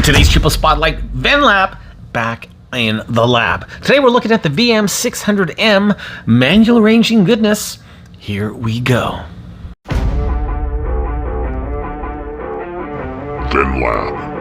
Today's Triple Spotlight, VENLAB, back in the lab. Today we're looking at the VM-600M manual ranging goodness. Here we go. VENLAB.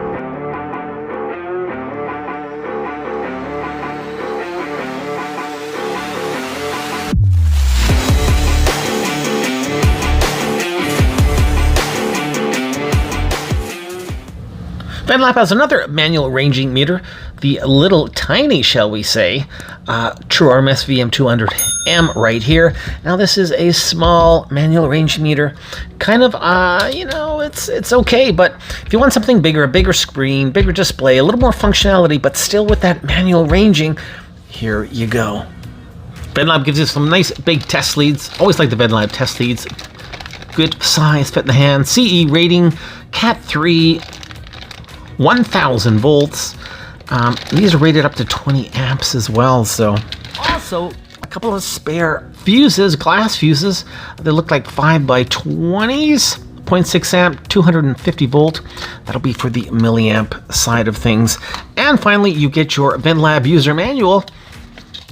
VENLAB has another manual ranging meter, the little tiny, shall we say, TrueRMS VM-200M right here. Now this is a small manual ranging meter, kind of, you know, it's okay, but if you want something bigger, a bigger screen, bigger display, a little more functionality, but still with that manual ranging, here you go. VENLAB gives you some nice big test leads. Always like the VENLAB test leads. Good size, fit in the hand. CE rating, Cat 3. 1000 volts. These are rated up to 20 amps as well. So also a couple of spare fuses, glass fuses. They look like 5x20s, 0.6 amp, 250 volt. That'll be for the milliamp side of things. And finally, you get your VENLAB user manual,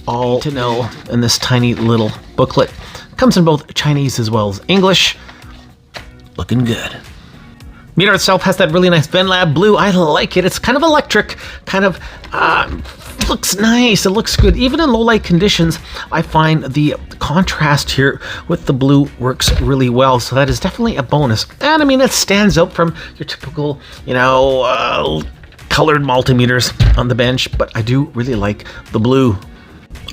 all to know in this tiny little booklet. Comes in both Chinese as well as English. Looking good. Meter itself has that really nice VENLAB blue. I like it. It's kind of electric, kind of looks nice. It looks good. Even in low light conditions, I find the contrast here with the blue works really well. So that is definitely a bonus. And I mean, it stands out from your typical, you know, colored multimeters on the bench, but I do really like the blue.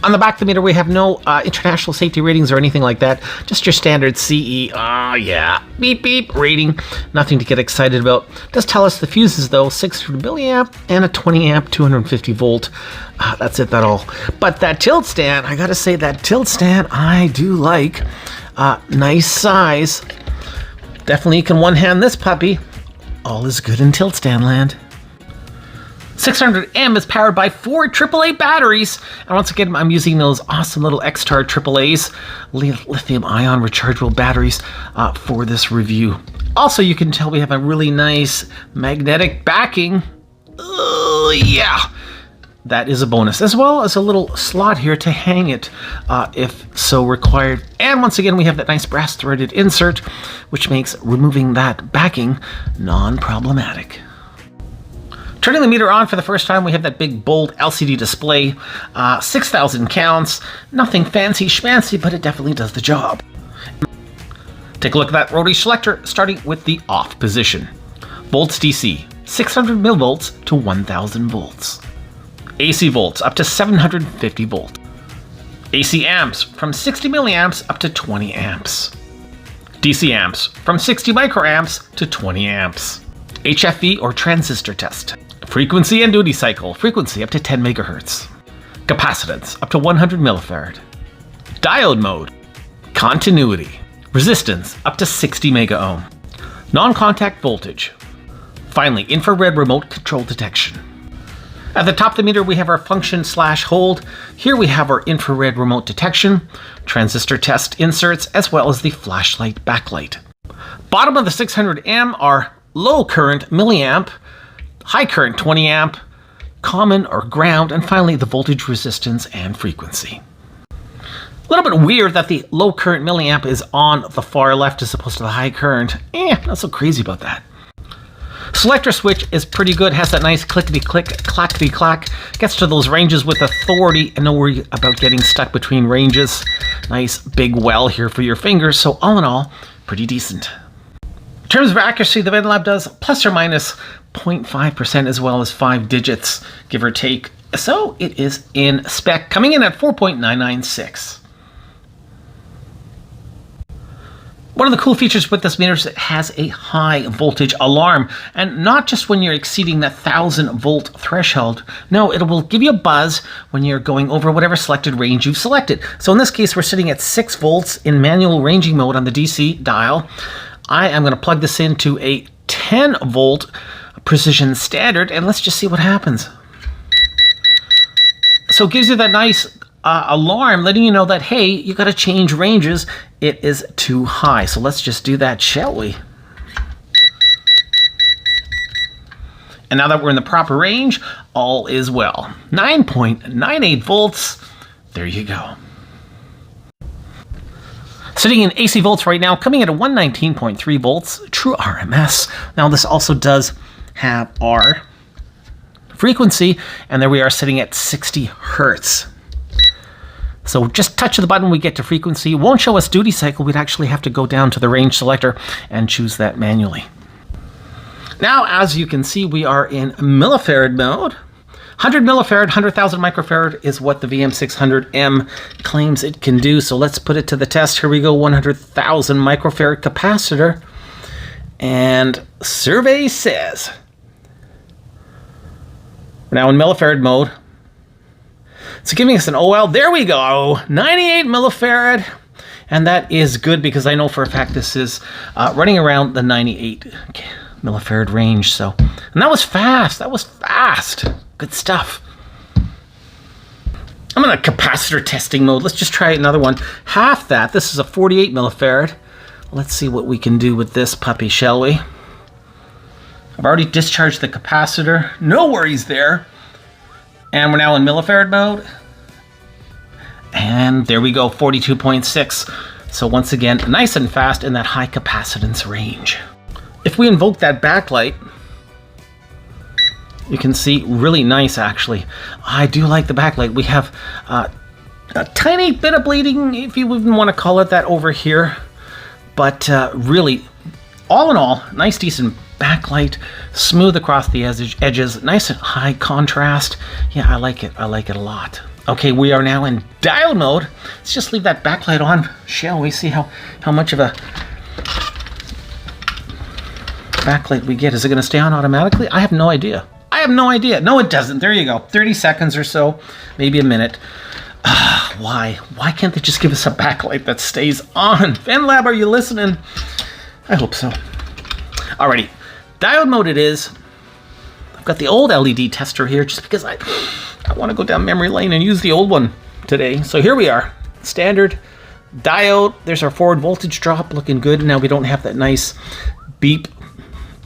On the back of the meter, we have no international safety ratings or anything like that. Just your standard CE, yeah, beep beep rating. Nothing to get excited about. Does tell us the fuses though, 600 milliamp and a 20 amp, 250 volt. That's it, that all. But that tilt stand, I gotta say that tilt stand, I do like. Nice size. Definitely you can one hand this puppy. All is good in tilt stand land. 600M is powered by 4 AAA batteries. And once again, I'm using those awesome little X-Tar AAAs, lithium-ion rechargeable batteries for this review. Also, you can tell we have a really nice magnetic backing. Yeah, that is a bonus. As well as a little slot here to hang it if so required. And once again, we have that nice brass threaded insert, which makes removing that backing non-problematic. Turning the meter on for the first time, we have that big, bold LCD display. 6,000 counts. Nothing fancy schmancy, but it definitely does the job. Take a look at that rotary selector, starting with the off position. Volts DC, 600 millivolts to 1,000 volts. AC volts up to 750 volts. AC amps from 60 milliamps up to 20 amps. DC amps from 60 microamps to 20 amps. HFE or transistor test. Frequency and duty cycle, frequency up to 10 megahertz. Capacitance up to 100 millifarad. Diode mode. Continuity. Resistance up to 60 mega ohm. Non-contact voltage. Finally, infrared remote control detection. At the top of the meter, we have our function/hold. Here we have our infrared remote detection, transistor test inserts, as well as the flashlight backlight. Bottom of the 600M are low current milliamp, high current 20 amp, common or ground, and finally the voltage resistance and frequency. A little bit weird that the low current milliamp is on the far left as opposed to the high current. Not so crazy about that. Selector switch is pretty good, has that nice clickety-click, clackety-clack, gets to those ranges with authority and no worry about getting stuck between ranges. Nice big well here for your fingers, so all in all, pretty decent. In terms of accuracy, the VENLAB does plus or minus 0.5% as well as 5 digits, give or take. So it is in spec, coming in at 4.996. One of the cool features with this meter is it has a high voltage alarm, and not just when you're exceeding that 1000 volt threshold. No, it will give you a buzz when you're going over whatever selected range you've selected. So in this case, we're sitting at 6 volts in manual ranging mode on the DC dial. I am going to plug this into a 10 volt precision standard, and let's just see what happens. So it gives you that nice alarm letting you know that, hey, you got to change ranges. It is too high. So let's just do that, shall we? And now that we're in the proper range, all is well. 9.98 volts. There you go. Sitting in AC volts right now, coming at a 119.3 volts, true RMS. Now this also does have our frequency, and there we are sitting at 60 hertz. So just touch the button, we get to frequency. It won't show us duty cycle. We'd actually have to go down to the range selector and choose that manually. Now, as you can see, we are in millifarad mode. 100 millifarad, 100,000 microfarad is what the VM-600M claims it can do. So let's put it to the test. Here we go, 100,000 microfarad capacitor. And survey says, we're now in millifarad mode. It's giving us an OL. There we go, 98 millifarad. And that is good because I know for a fact this is running around the 98 millifarad range. So, and that was fast. That was fast. Good stuff. I'm in a capacitor testing mode. Let's just try another one. Half that. This is a 48 millifarad. Let's see what we can do with this puppy, shall we? I've already discharged the capacitor. No worries there. And we're now in millifarad mode. And there we go, 42.6. So once again, nice and fast in that high capacitance range. If we invoke that backlight, you can see really nice actually. I do like the backlight. We have a tiny bit of bleeding, if you even want to call it that, over here. But really, all in all, nice decent backlight, smooth across the edges, nice and high contrast. Yeah, I like it. I like it a lot. Okay, we are now in diode mode. Let's just leave that backlight on, shall we? See how much of a backlight we get. Is it going to stay on automatically? I have no idea. I have no idea. No, it doesn't. There you go. 30 seconds or so, maybe a minute. Why? Why can't they just give us a backlight that stays on? VENLAB, are you listening? I hope so. Alrighty, diode mode it is. I've got the old LED tester here just because I want to go down memory lane and use the old one today. So here we are, standard diode. There's our forward voltage drop, looking good. Now we don't have that nice beep,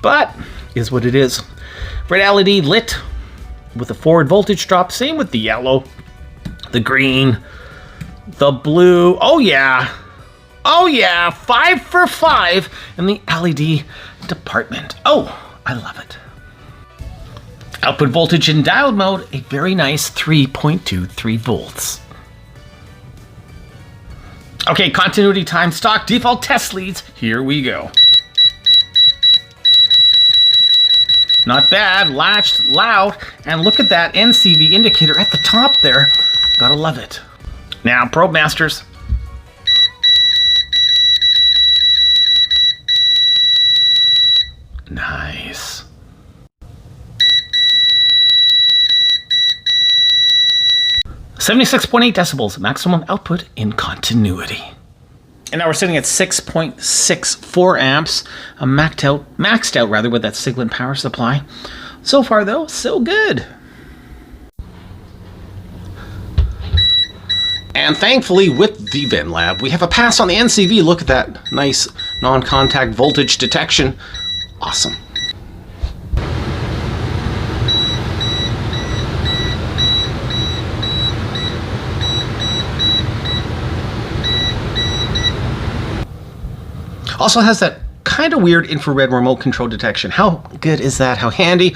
but is what it is. Red LED lit with a forward voltage drop. Same with the yellow, the green, the blue. Oh yeah. Oh yeah, 5 for 5 in the LED department. Oh, I love it. Output voltage in diode mode, a very nice 3.23 volts. Okay, continuity time, stock default test leads. Here we go. Not bad, latched, loud, and look at that NCV indicator at the top there. Gotta love it. Now, probe masters. Nice. .8 decibels, maximum output in continuity. And now we're sitting at 6.64 amps, maxed out rather with that Siglent power supply. So far though, so good. And thankfully with the VENLAB, we have a pass on the NCV. Look at that nice non-contact voltage detection. Awesome. Also has that kind of weird infrared remote control detection. How good is that? How handy?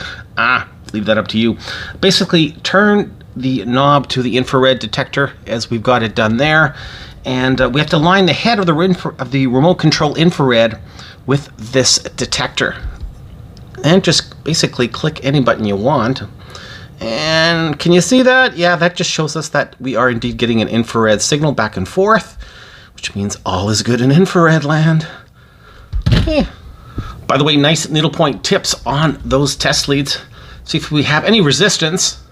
Leave that up to you. Basically, turn the knob to the infrared detector as we've got it done there. And we have to line the head of the remote control infrared with this detector. And just basically click any button you want. And can you see that? Yeah, that just shows us that we are indeed getting an infrared signal back and forth, which means all is good in infrared land. By the way, nice needlepoint tips on those test leads. See if we have any resistance.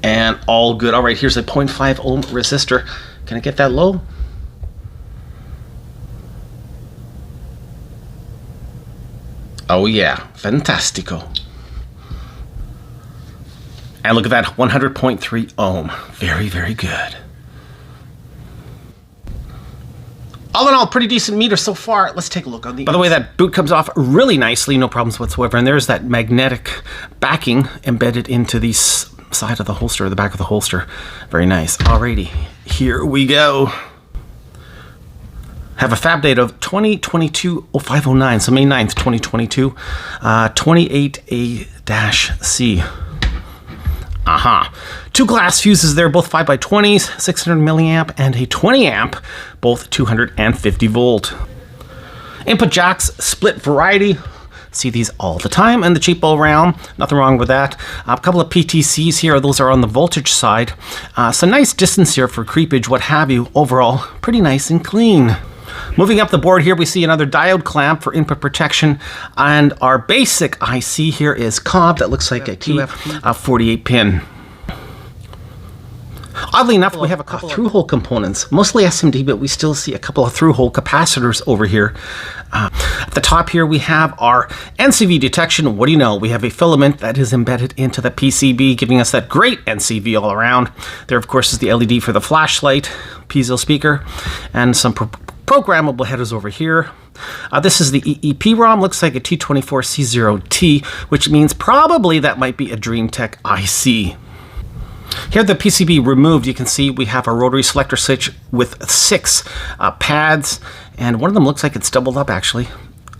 And all good. All right, here's a 0.5 ohm resistor. Can I get that low? Oh yeah, fantastico. And look at that, 100.3 ohm. Very, very good. All in all, pretty decent meter so far. Let's take a look on the... By the way, that boot comes off really nicely, no problems whatsoever. And there's that magnetic backing embedded into the side of the holster, or the back of the holster. Very nice. Alrighty, here we go. Have a fab date of 2022-0509, so May 9th, 2022, 28A-C. Aha. 2 glass fuses there, both 5x20s, 600 milliamp and a 20 amp, both 250 volt. Input jacks, split variety. See these all the time in the cheapo realm. Nothing wrong with that. A couple of PTCs here. Those are on the voltage side. Some nice distance here for creepage, what have you. Overall, pretty nice and clean. Moving up the board here, we see another diode clamp for input protection, and our basic IC here is cob that looks like a TF 48 pin. Oddly enough, we have a couple through-hole components, mostly SMD, but we still see a couple of through-hole capacitors over here. At the top here, we have our NCV detection. What do you know? We have a filament that is embedded into the PCB, giving us that great NCV all around. There, of course, is the LED for the flashlight, piezo speaker, and some programmable headers over here. This is the EEPROM, looks like a T24C0T, which means probably that might be a DreamTech IC. Here, the PCB removed, you can see we have a rotary selector switch with 6 pads, and one of them looks like it's doubled up actually.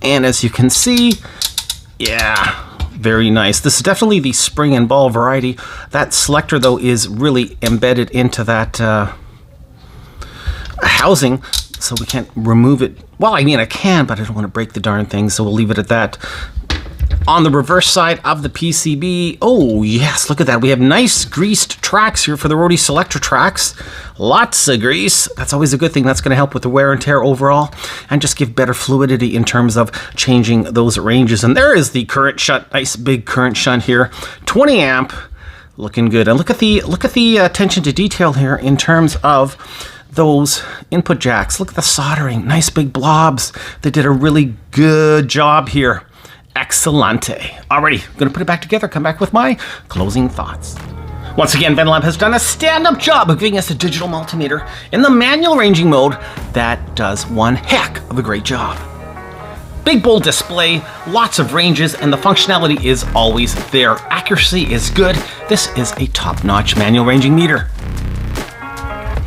And as you can see, yeah, very nice. This is definitely the spring and ball variety. That selector, though, is really embedded into that housing, so we can't remove it. Well, I mean, I can, but I don't want to break the darn thing, so we'll leave it at that. On the reverse side of the PCB, oh yes, look at that. We have nice greased tracks here for the rotary selector tracks. Lots of grease. That's always a good thing. That's going to help with the wear and tear overall and just give better fluidity in terms of changing those ranges. And there is the current shunt, nice big current shunt here. 20 amp, looking good. And look at the attention to detail here in terms of those input jacks. Look at the soldering, nice big blobs. They did a really good job here. Excellente. Alrighty, I'm going to put it back together, come back with my closing thoughts. Once again, VENLAB has done a stand-up job of giving us a digital multimeter in the manual ranging mode that does one heck of a great job. Big bold display, lots of ranges, and the functionality is always there. Accuracy is good. This is a top-notch manual ranging meter.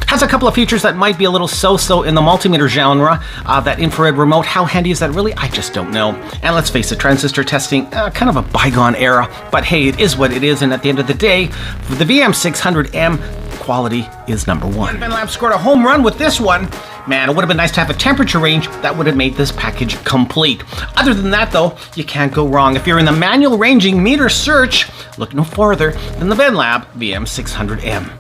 Has a couple of features that might be a little so-so in the multimeter genre. That infrared remote, how handy is that really? I just don't know. And let's face it, transistor testing, kind of a bygone era. But hey, it is what it is, and at the end of the day, for the VM-600M, quality is #1. And VENLAB scored a home run with this one. Man, it would have been nice to have a temperature range that would have made this package complete. Other than that, though, you can't go wrong. If you're in the manual ranging meter search, look no farther than the VENLAB VM-600M.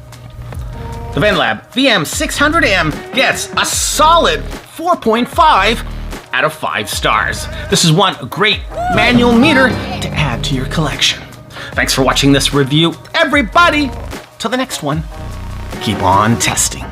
The VENLAB VM-600M gets a solid 4.5 out of 5 stars. This is one great manual meter to add to your collection. Thanks for watching this review, everybody. Till the next one, keep on testing.